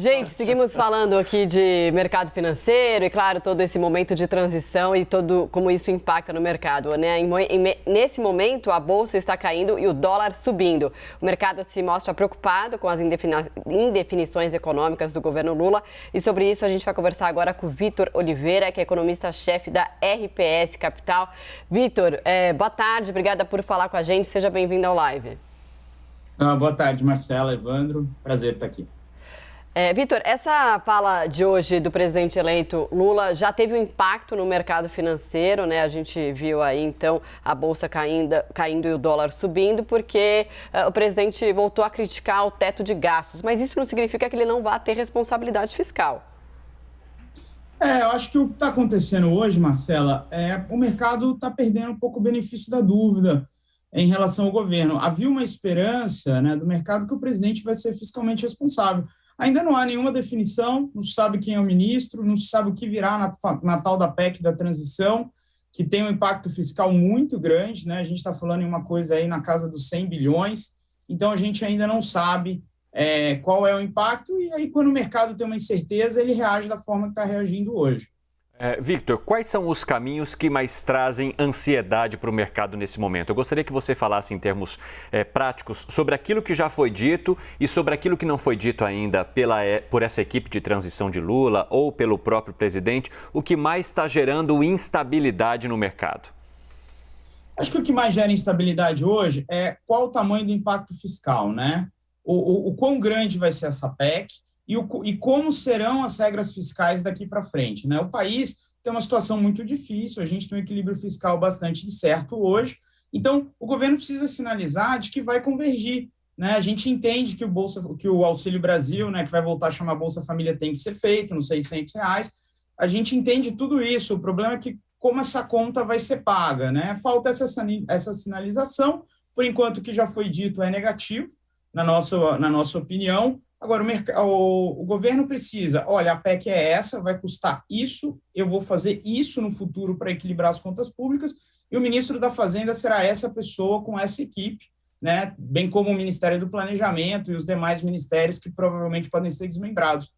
Gente, seguimos falando aqui de mercado financeiro e, claro, todo esse momento de transição e todo como isso impacta no mercado, né? Nesse momento, a bolsa está caindo e o dólar subindo. O mercado se mostra preocupado com as indefinições econômicas do governo Lula e sobre isso a gente vai conversar agora com o Vitor Oliveira, que é economista-chefe da RPS Capital. Vitor, boa tarde, obrigada por falar com a gente, seja bem-vindo ao live. Boa tarde, Marcela, Evandro, prazer estar aqui. Vitor, essa fala de hoje do presidente eleito Lula já teve um impacto no mercado financeiro, né? A gente viu aí, então, a bolsa caindo e o dólar subindo, porque o presidente voltou a criticar o teto de gastos. Mas isso não significa que ele não vá ter responsabilidade fiscal. Eu acho que o que está acontecendo hoje, Marcela, o mercado está perdendo um pouco o benefício da dúvida em relação ao governo. Havia uma esperança, né, do mercado que o presidente vai ser fiscalmente responsável. Ainda não há nenhuma definição, não se sabe quem é o ministro, não se sabe o que virá na tal da PEC da transição, que tem um impacto fiscal muito grande, né? A gente está falando em uma coisa aí na casa dos 100 bilhões, então a gente ainda não sabe qual é o impacto, e aí quando o mercado tem uma incerteza, ele reage da forma que está reagindo hoje. Victor, quais são os caminhos que mais trazem ansiedade para o mercado nesse momento? Eu gostaria que você falasse em termos práticos sobre aquilo que já foi dito e sobre aquilo que não foi dito ainda por essa equipe de transição de Lula ou pelo próprio presidente, o que mais está gerando instabilidade no mercado. Acho que o que mais gera instabilidade hoje é qual o tamanho do impacto fiscal, né? O quão grande vai ser essa PEC, e como serão as regras fiscais daqui para frente, né? O país tem uma situação muito difícil, a gente tem um equilíbrio fiscal bastante incerto hoje, então o governo precisa sinalizar de que vai convergir, né? A gente entende que o Auxílio Brasil, né, que vai voltar a chamar Bolsa Família, tem que ser feito nos R$600, a gente entende tudo isso, o problema é que como essa conta vai ser paga, né? Falta essa sinalização, por enquanto o que já foi dito é negativo, na nossa opinião. Agora, o governo precisa, olha, a PEC é essa, vai custar isso, eu vou fazer isso no futuro para equilibrar as contas públicas, e o ministro da Fazenda será essa pessoa com essa equipe, né, bem como o Ministério do Planejamento e os demais ministérios que provavelmente podem ser desmembrados.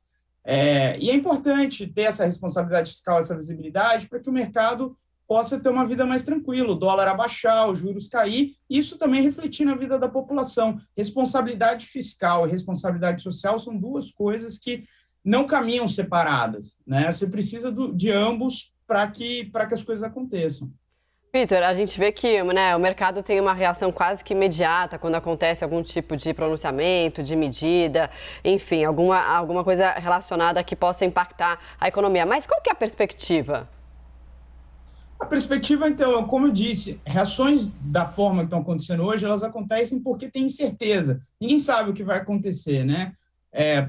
E é importante ter essa responsabilidade fiscal, essa visibilidade, para que o mercado possa ter uma vida mais tranquila, o dólar abaixar, os juros cair, e isso também refletir na vida da população. Responsabilidade fiscal e responsabilidade social são duas coisas que não caminham separadas, né? Você precisa de ambos para que as coisas aconteçam. Vitor, a gente vê que, né, o mercado tem uma reação quase que imediata quando acontece algum tipo de pronunciamento, de medida, enfim, alguma coisa relacionada que possa impactar a economia. Mas qual que é a perspectiva? A perspectiva, então, como eu disse, reações da forma que estão acontecendo hoje, elas acontecem porque tem incerteza. Ninguém sabe o que vai acontecer, né?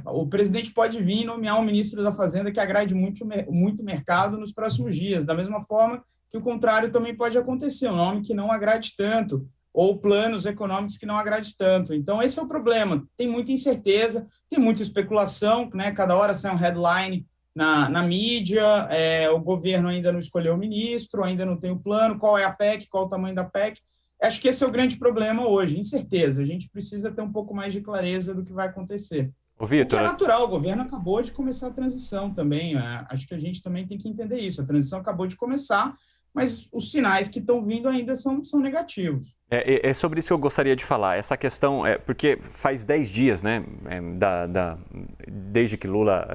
O presidente pode vir e nomear um ministro da Fazenda que agrade muito o mercado nos próximos dias, da mesma forma que o contrário também pode acontecer, um nome que não agrade tanto, ou planos econômicos que não agrade tanto. Então, esse é o problema. Tem muita incerteza, tem muita especulação, né? Cada hora sai um headline na mídia, o governo ainda não escolheu o ministro, ainda não tem o plano, qual é a PEC, qual é o tamanho da PEC. Acho que esse é o grande problema hoje, incerteza. A gente precisa ter um pouco mais de clareza do que vai acontecer. O que é natural, o governo acabou de começar a transição também. Acho que a gente também tem que entender isso. A transição acabou de começar, mas os sinais que estão vindo ainda são negativos. É sobre isso que eu gostaria de falar. Essa questão, porque faz 10 dias, né, desde que Lula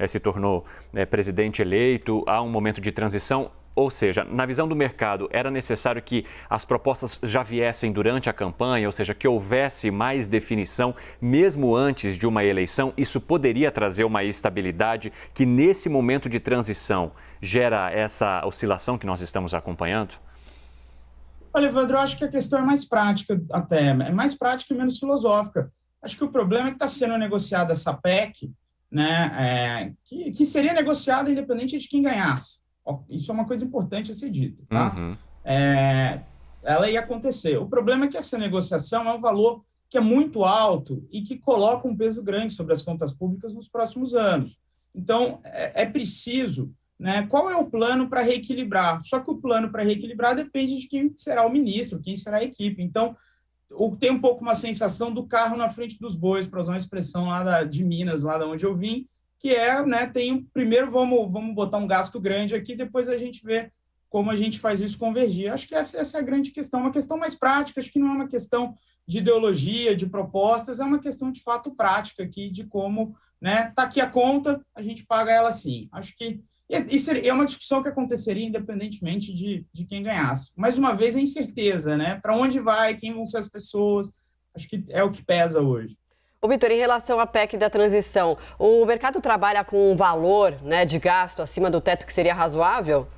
se tornou presidente eleito, há um momento de transição. Ou seja, na visão do mercado, era necessário que as propostas já viessem durante a campanha, ou seja, que houvesse mais definição, mesmo antes de uma eleição. Isso poderia trazer uma estabilidade que, nesse momento de transição, gera essa oscilação que nós estamos acompanhando? Olha, Evandro, eu acho que a questão é mais prática até, é mais prática e menos filosófica. Acho que o problema é que está sendo negociada essa PEC, né, que seria negociada independente de quem ganhasse. Isso é uma coisa importante a ser dita, tá? Uhum. Ela ia acontecer. O problema é que essa negociação é um valor que é muito alto e que coloca um peso grande sobre as contas públicas nos próximos anos. Então, é preciso, né, qual é o plano para reequilibrar? Só que o plano para reequilibrar depende de quem será o ministro, quem será a equipe. Então, tem um pouco uma sensação do carro na frente dos bois, para usar uma expressão lá de Minas, lá de onde eu vim, que é, né, primeiro vamos botar um gasto grande aqui, depois a gente vê como a gente faz isso convergir. Acho que essa é a grande questão, uma questão mais prática, acho que não é uma questão de ideologia, de propostas, é uma questão de fato prática aqui, de como, né, tá aqui a conta, a gente paga ela assim. Acho que isso é uma discussão que aconteceria independentemente de quem ganhasse. Mais uma vez, a incerteza, né? Para onde vai, quem vão ser as pessoas, acho que é o que pesa hoje. Ô, Vitor, em relação à PEC da transição, o mercado trabalha com um valor, né, de gasto acima do teto que seria razoável?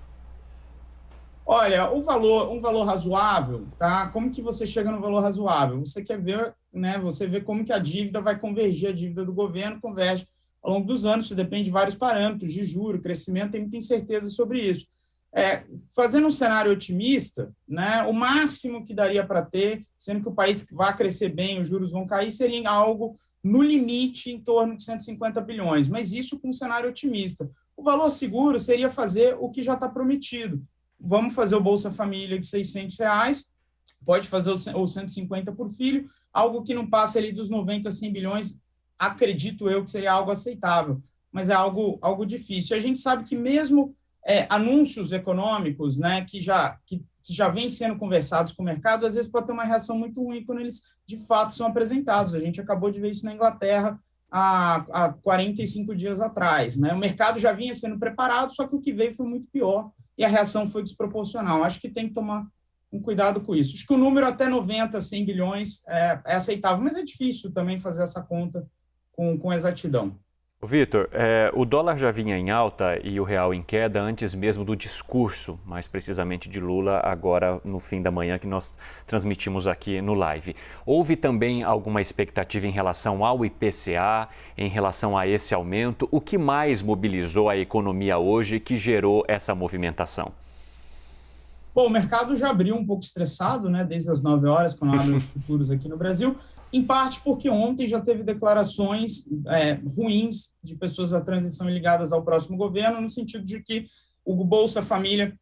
Olha, um valor razoável, tá? Como que você chega no valor razoável? Você quer ver, né? Você vê como que a dívida vai convergir, a dívida do governo converge ao longo dos anos, isso depende de vários parâmetros, de juros, crescimento, tem muita incerteza sobre isso. Fazendo um cenário otimista, né, o máximo que daria para ter, sendo que o país vai crescer bem, os juros vão cair, seria algo no limite em torno de 150 bilhões, mas isso com um cenário otimista. O valor seguro seria fazer o que já está prometido. Vamos fazer o Bolsa Família de R$600, pode fazer o 150 por filho, algo que não passa ali dos 90 a 100 bilhões, acredito eu que seria algo aceitável, mas é algo difícil. A gente sabe que mesmo anúncios econômicos, né, que já vêm sendo conversados com o mercado, às vezes pode ter uma reação muito ruim quando eles, de fato, são apresentados. A gente acabou de ver isso na Inglaterra há 45 dias atrás, né? O mercado já vinha sendo preparado, só que o que veio foi muito pior e a reação foi desproporcional. Acho que tem que tomar um cuidado com isso. Acho que o número até 90, 100 bilhões é aceitável, mas é difícil também fazer essa conta com exatidão. Vitor, o dólar já vinha em alta e o real em queda antes mesmo do discurso, mais precisamente de Lula, agora no fim da manhã que nós transmitimos aqui no live. Houve também alguma expectativa em relação ao IPCA, em relação a esse aumento? O que mais mobilizou a economia hoje que gerou essa movimentação? Bom, o mercado já abriu um pouco estressado, né, desde as 9 horas, quando abrem os futuros aqui no Brasil, em parte porque ontem já teve declarações ruins de pessoas da transição ligadas ao próximo governo, no sentido de que o Bolsa Família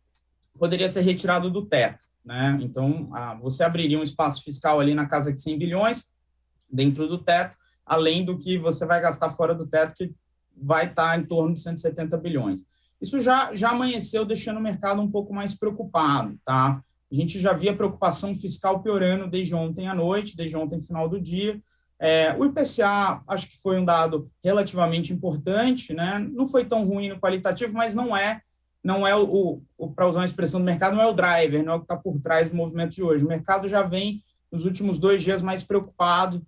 poderia ser retirado do teto, né? Então, você abriria um espaço fiscal ali na casa de 100 bilhões dentro do teto, além do que você vai gastar fora do teto, que vai estar em torno de 170 bilhões. Isso já amanheceu, deixando o mercado um pouco mais preocupado, tá? A gente já via preocupação fiscal piorando desde ontem à noite, desde ontem final do dia. O IPCA, acho que foi um dado relativamente importante, né? Não foi tão ruim no qualitativo, mas não é para usar uma expressão do mercado, não é o driver, não é o que está por trás do movimento de hoje. O mercado já vem, nos últimos 2 dias, mais preocupado,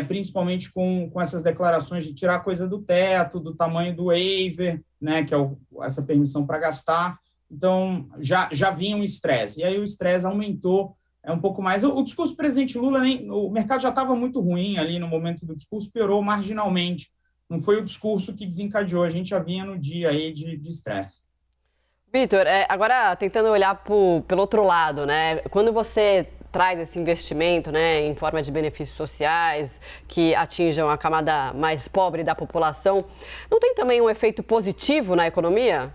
principalmente com essas declarações de tirar coisa do teto, do tamanho do waiver, né, que é essa permissão para gastar. Então, já vinha um estresse. E aí o estresse aumentou um pouco mais. O discurso do presidente Lula, o mercado já estava muito ruim ali no momento do discurso, piorou marginalmente. Não foi o discurso que desencadeou, a gente já vinha no dia aí de estresse. Vitor, agora tentando olhar pelo outro lado, né? Quando você traz esse investimento, né, em forma de benefícios sociais que atinjam a camada mais pobre da população, não tem também um efeito positivo na economia?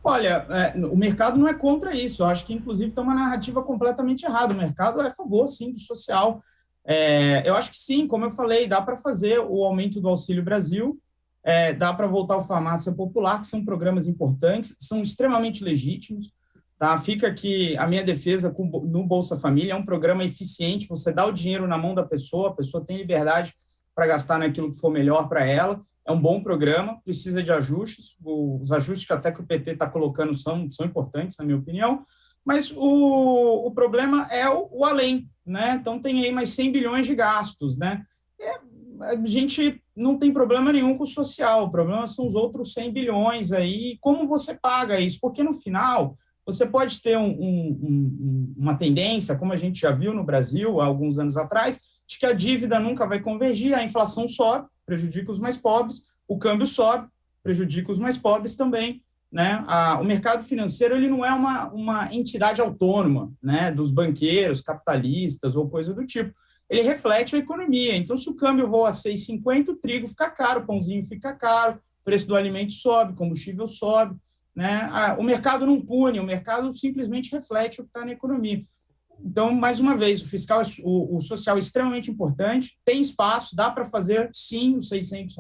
Olha, o mercado não é contra isso. Eu acho que, inclusive, tem uma narrativa completamente errada. O mercado é a favor, sim, do social. Eu acho que sim, como eu falei, dá para fazer o aumento do Auxílio Brasil, dá para voltar ao Farmácia Popular, que são programas importantes, são extremamente legítimos. Tá? Fica aqui a minha defesa no Bolsa Família, é um programa eficiente, você dá o dinheiro na mão da pessoa, a pessoa tem liberdade para gastar naquilo que for melhor para ela. É um bom programa, precisa de ajustes, os ajustes que até que o PT está colocando são importantes, na minha opinião, mas o problema é o além, né? Então tem aí mais 100 bilhões de gastos, né? A gente não tem problema nenhum com o social, o problema são os outros 100 bilhões aí, como você paga isso? Porque no final você pode ter uma tendência, como a gente já viu no Brasil há alguns anos atrás, de que a dívida nunca vai convergir, a inflação sobe, prejudica os mais pobres, o câmbio sobe, prejudica os mais pobres também, né? O mercado financeiro ele não é uma entidade autônoma, né, dos banqueiros, capitalistas ou coisa do tipo. Ele reflete a economia. Então, se o câmbio voa a 6,50, o trigo fica caro, o pãozinho fica caro, o preço do alimento sobe, o combustível sobe, né? O mercado não pune, o mercado simplesmente reflete o que está na economia. Então, mais uma vez, o fiscal, o social é extremamente importante, tem espaço, dá para fazer, sim, os R$ 600,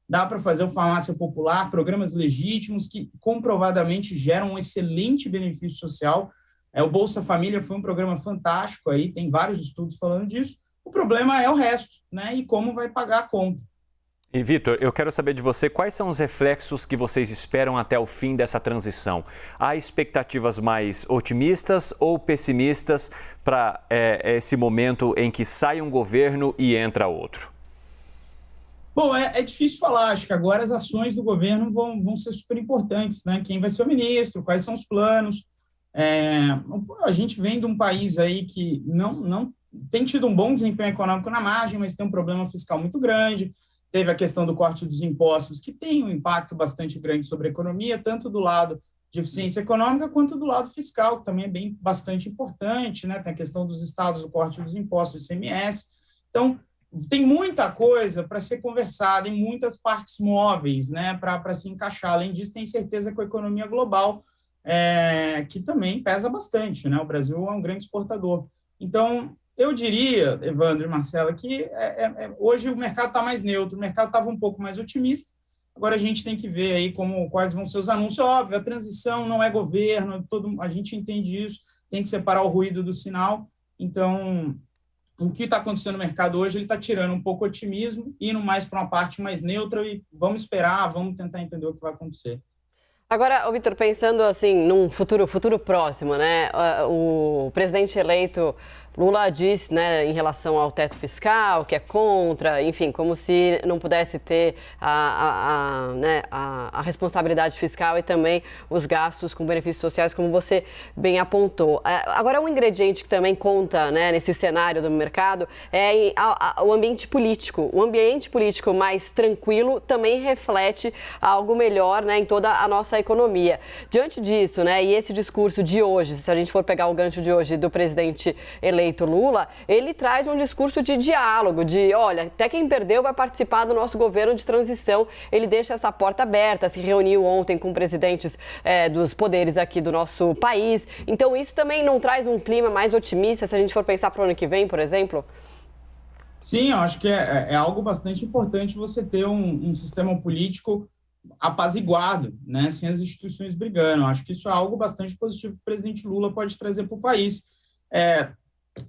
dá para fazer o farmácia popular, programas legítimos que comprovadamente geram um excelente benefício social. O Bolsa Família foi um programa fantástico, aí tem vários estudos falando disso. O problema é o resto, né? E como vai pagar a conta. E, Vitor, eu quero saber de você quais são os reflexos que vocês esperam até o fim dessa transição. Há expectativas mais otimistas ou pessimistas para esse momento em que sai um governo e entra outro? Bom, é difícil falar. Acho que agora as ações do governo vão ser super importantes, né? Quem vai ser o ministro, quais são os planos. A gente vem de um país aí que não tem tido um bom desempenho econômico na margem, mas tem um problema fiscal muito grande. Teve a questão do corte dos impostos, que tem um impacto bastante grande sobre a economia, tanto do lado de eficiência econômica quanto do lado fiscal, que também é bastante importante, né? Tem a questão dos estados, do corte dos impostos, do ICMS. Então, tem muita coisa para ser conversada em muitas partes móveis, né? Para se encaixar. Além disso, tem certeza que a economia global, que também pesa bastante, né? O Brasil é um grande exportador. Então, eu diria, Evandro e Marcela, que hoje o mercado está mais neutro, o mercado estava um pouco mais otimista, agora a gente tem que ver aí quais vão ser os anúncios. Óbvio, a transição não é governo, a gente entende isso, tem que separar o ruído do sinal. Então, o que está acontecendo no mercado hoje, ele está tirando um pouco o otimismo, indo mais para uma parte mais neutra e vamos esperar, vamos tentar entender o que vai acontecer. Agora, Vitor, pensando assim num futuro próximo, né? O presidente eleito Lula disse, né, em relação ao teto fiscal, que é contra, enfim, como se não pudesse ter a responsabilidade fiscal e também os gastos com benefícios sociais, como você bem apontou. Agora, um ingrediente que também conta, né, nesse cenário do mercado é o ambiente político. O ambiente político mais tranquilo também reflete algo melhor, né, em toda a nossa economia. Diante disso, né, e esse discurso de hoje, se a gente for pegar o gancho de hoje do presidente eleito Lula, ele traz um discurso de diálogo, de, olha, até quem perdeu vai participar do nosso governo de transição. Ele deixa essa porta aberta, se reuniu ontem com presidentes dos poderes aqui do nosso país. Então, isso também não traz um clima mais otimista, se a gente for pensar para o ano que vem, por exemplo? Sim, eu acho que é algo bastante importante você ter um sistema político apaziguado, né, sem as instituições brigando. Eu acho que isso é algo bastante positivo que o presidente Lula pode trazer para o país.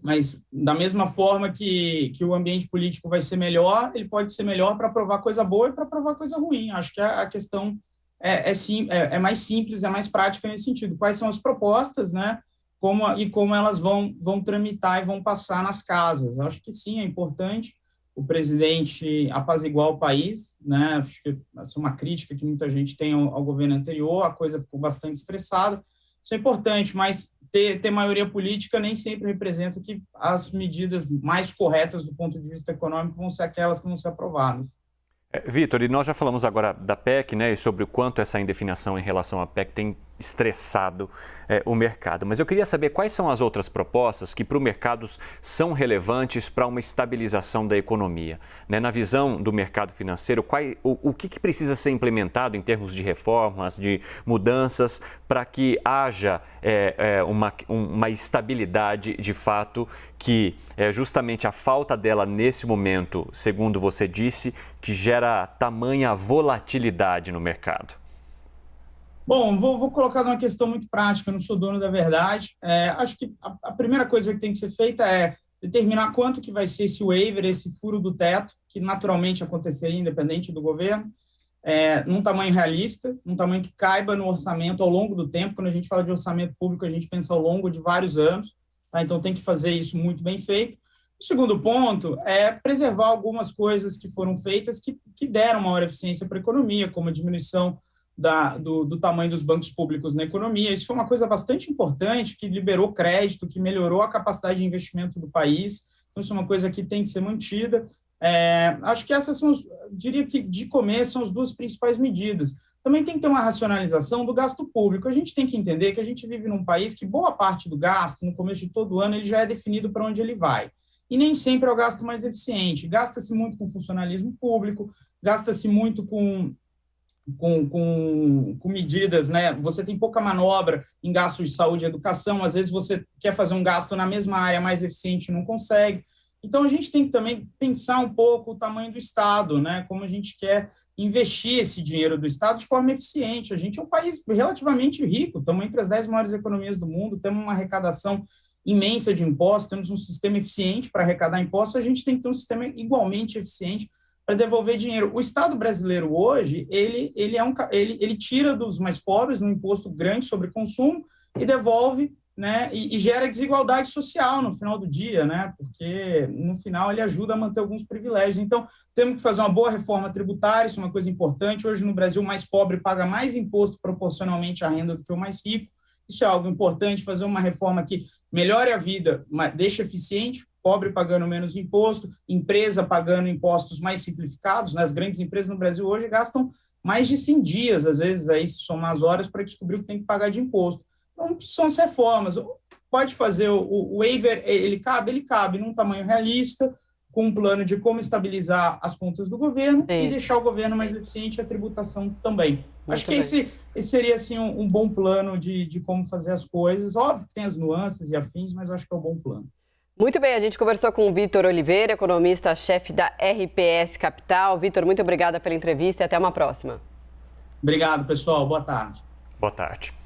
Mas, da mesma forma que o ambiente político vai ser melhor, ele pode ser melhor para provar coisa boa e para provar coisa ruim. Acho que a questão é mais simples, é mais prática nesse sentido. Quais são as propostas, né? Como elas vão tramitar e vão passar nas casas. Acho que sim, é importante o presidente apaziguar o país, né? Acho que essa é uma crítica que muita gente tem ao governo anterior, a coisa ficou bastante estressada. Isso é importante, mas ter maioria política nem sempre representa que as medidas mais corretas do ponto de vista econômico vão ser aquelas que vão ser aprovadas. Vitor, e nós já falamos agora da PEC, né, e sobre o quanto essa indefinição em relação à PEC tem estressado o mercado. Mas eu queria saber quais são as outras propostas que para o mercado são relevantes para uma estabilização da economia. Né? Na visão do mercado financeiro, o que precisa ser implementado em termos de reformas, de mudanças, para que haja uma estabilidade de fato, que é justamente a falta dela nesse momento, segundo você disse, que gera tamanha volatilidade no mercado? Bom, vou colocar numa questão muito prática, eu não sou dono da verdade. Acho que a primeira coisa que tem que ser feita é determinar quanto que vai ser esse waiver, esse furo do teto, que naturalmente aconteceria independente do governo, num tamanho realista, num tamanho que caiba no orçamento ao longo do tempo. Quando a gente fala de orçamento público, a gente pensa ao longo de vários anos, tá? Então tem que fazer isso muito bem feito. O segundo ponto é preservar algumas coisas que foram feitas que deram maior eficiência para a economia, como a diminuição do tamanho dos bancos públicos na economia. Isso foi uma coisa bastante importante, que liberou crédito, que melhorou a capacidade de investimento do país. Então, isso é uma coisa que tem que ser mantida. Acho que essas diria que de começo são as duas principais medidas. Também tem que ter uma racionalização do gasto público. A gente tem que entender que a gente vive num país que boa parte do gasto, no começo de todo ano, ele já é definido para onde ele vai. E nem sempre é o gasto mais eficiente. Gasta-se muito com funcionalismo público, gasta-se muito com com medidas, né? Você tem pouca manobra em gastos de saúde e educação, às vezes você quer fazer um gasto na mesma área mais eficiente e não consegue. Então, a gente tem que também pensar um pouco o tamanho do Estado, né? Como a gente quer investir esse dinheiro do Estado de forma eficiente. A gente é um país relativamente rico, estamos entre as 10 maiores economias do mundo, temos uma arrecadação imensa de impostos, temos um sistema eficiente para arrecadar impostos, a gente tem que ter um sistema igualmente eficiente para devolver dinheiro. O Estado brasileiro hoje, ele tira dos mais pobres um imposto grande sobre consumo e devolve, né, e gera desigualdade social no final do dia, né, porque no final ele ajuda a manter alguns privilégios. Então, temos que fazer uma boa reforma tributária, isso é uma coisa importante. Hoje no Brasil, o mais pobre paga mais imposto proporcionalmente à renda do que o mais rico. Isso é algo importante, fazer uma reforma que melhore a vida, deixe eficiente, pobre pagando menos imposto, empresa pagando impostos mais simplificados, né? As grandes empresas no Brasil hoje gastam mais de 100 dias, às vezes, aí se somar as horas para descobrir o que tem que pagar de imposto. Então, são as reformas. Pode fazer o waiver, ele cabe num tamanho realista, com um plano de como estabilizar as contas do governo e deixar o governo mais eficiente e a tributação também. Acho que esse seria assim, um bom plano de como fazer as coisas. Óbvio que tem as nuances e afins, mas eu acho que é um bom plano. Muito bem, a gente conversou com o Vitor Oliveira, economista-chefe da RPS Capital. Vitor, muito obrigada pela entrevista e até uma próxima. Obrigado, pessoal. Boa tarde. Boa tarde.